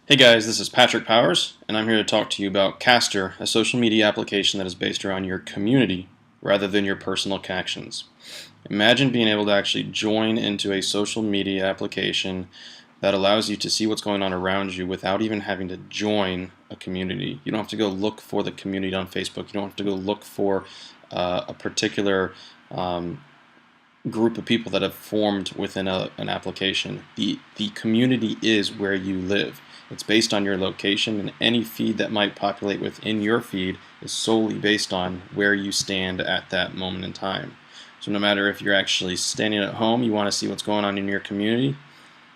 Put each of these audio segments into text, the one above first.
Hey guys, this is Patrick Powers, and I'm here to talk to you about Kaster, a social media application that is based around your community rather than your personal connections. Imagine being able to actually join into a social media application that allows you to see what's going on around you without even having to join a community. You don't have to go look for the community on Facebook. You don't have to go look for a particular group of people that have formed within an application. The community is where you live. It's based on your location, and any feed that might populate within your feed is solely based on where you stand at that moment in time. So no matter if you're actually standing at home, you want to see what's going on in your community,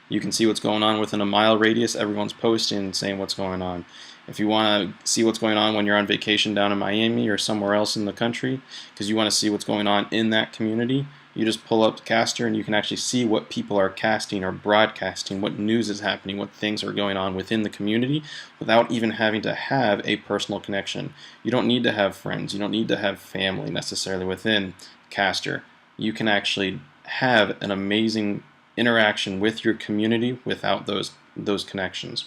you can see what's going on within a mile radius. Everyone's posting and saying what's going on. If you want to see what's going on when you're on vacation down in Miami or somewhere else in the country, because you want to see what's going on in that community, you just pull up Kaster and you can actually see what people are casting or broadcasting, what news is happening, what things are going on within the community without even having to have a personal connection. You don't need to have friends. You don't need to have family necessarily within Kaster. You can actually have an amazing interaction with your community without those connections.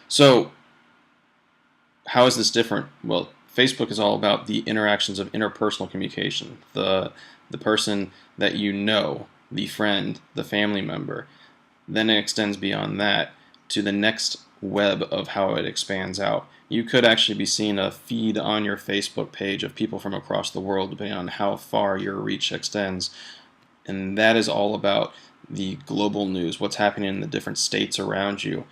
So how is this different? Well, Facebook is all about the interactions of interpersonal communication. The person that you know, the friend, the family member. Then it extends beyond that to the next web of how it expands out. You could actually be seeing a feed on your Facebook page of people from across the world, depending on how far your reach extends. And that is all about the global news, what's happening in the different states around you.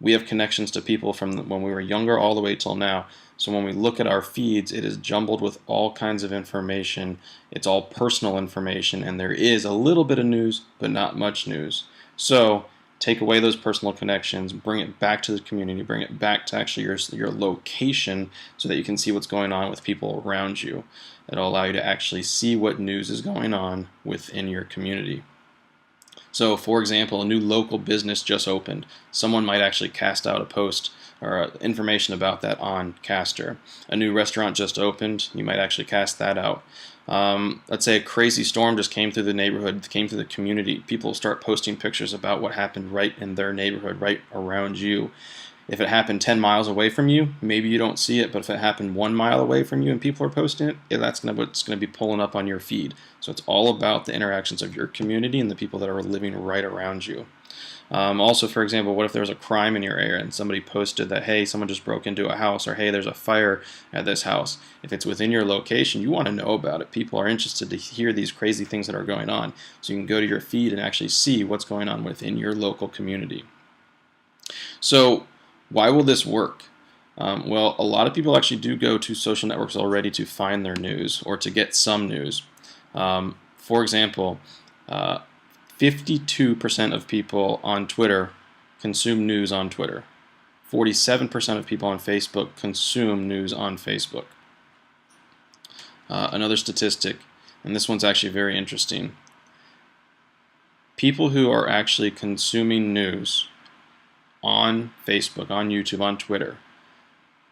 We have connections to people from when we were younger all the way till now. So when we look at our feeds, it is jumbled with all kinds of information. It's all personal information, and there is a little bit of news, but not much news. So take away those personal connections, bring it back to the community, bring it back to actually your location so that you can see what's going on with people around you. It'll allow you to actually see what news is going on within your community. So, for example, a new local business just opened. Someone might actually cast out a post or information about that on Kaster. A new restaurant just opened. You might actually cast that out. Let's say a crazy storm just came through the neighborhood, came through the community. People start posting pictures about what happened right in their neighborhood, right around you. If it happened 10 miles away from you, maybe you don't see it, but if it happened 1 mile away from you and people are posting it, that's what's going to be pulling up on your feed. So it's all about the interactions of your community and the people that are living right around you. Also, for example, what if there was a crime in your area and somebody posted that, hey, someone just broke into a house, or hey, there's a fire at this house. If it's within your location, you want to know about it. People are interested to hear these crazy things that are going on. So you can go to your feed and actually see what's going on within your local community. So why will this work? Well, a lot of people actually do go to social networks already to find their news or to get some news. For example, 52% of people on Twitter consume news on Twitter. 47% of people on Facebook consume news on Facebook. Another statistic, and this one's actually very interesting. People who are actually consuming news on Facebook, on YouTube, on Twitter,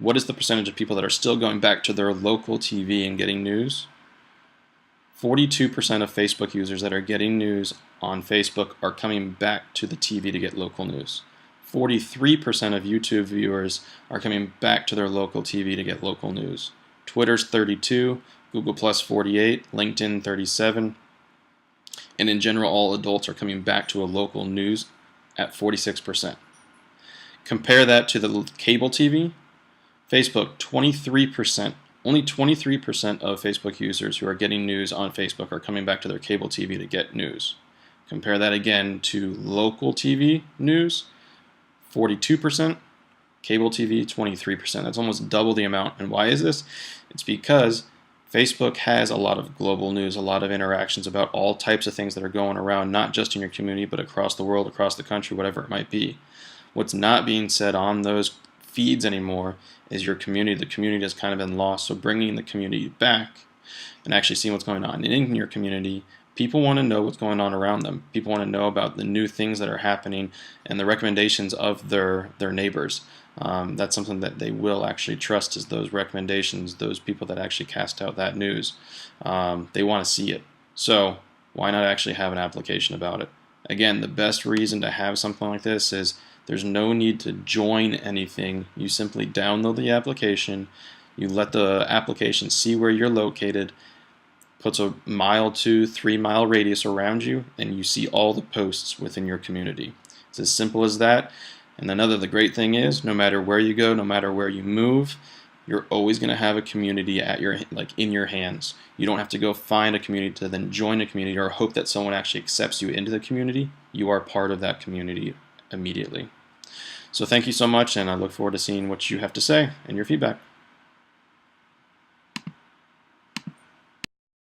what is the percentage of people that are still going back to their local TV and getting news? 42% of Facebook users that are getting news on Facebook are coming back to the TV to get local news. 43% of YouTube viewers are coming back to their local TV to get local news. Twitter's 32, Google Plus 48, LinkedIn 37, and in general all adults are coming back to a local news at 46%. Compare that to the cable TV. Facebook, 23%. Only 23% of Facebook users who are getting news on Facebook are coming back to their cable TV to get news. Compare that again to local TV news, 42%. Cable TV, 23%. That's almost double the amount. And why is this? It's because Facebook has a lot of global news, a lot of interactions about all types of things that are going around, not just in your community, but across the world, across the country, whatever it might be. What's not being said on those feeds anymore is your community. The community has kind of been lost, so bringing the community back and actually seeing what's going on in your community. People want to know what's going on around them. People want to know about the new things that are happening and the recommendations of their neighbors. That's something that they will actually trust, is those recommendations, those people that actually cast out that news. They want to see it. So why not actually have an application about it? Again, the best reason to have something like this is There's no need to join anything. You simply download the application, you let the application see where you're located, puts a mile to 3 mile radius around you, and you see all the posts within your community. It's as simple as that. And the great thing is, no matter where you go, no matter where you move, you're always going to have a community at your in your hands. You don't have to go find a community to then join a community or hope that someone actually accepts you into the community. You are part of that community immediately. So thank you so much, and I look forward to seeing what you have to say and your feedback.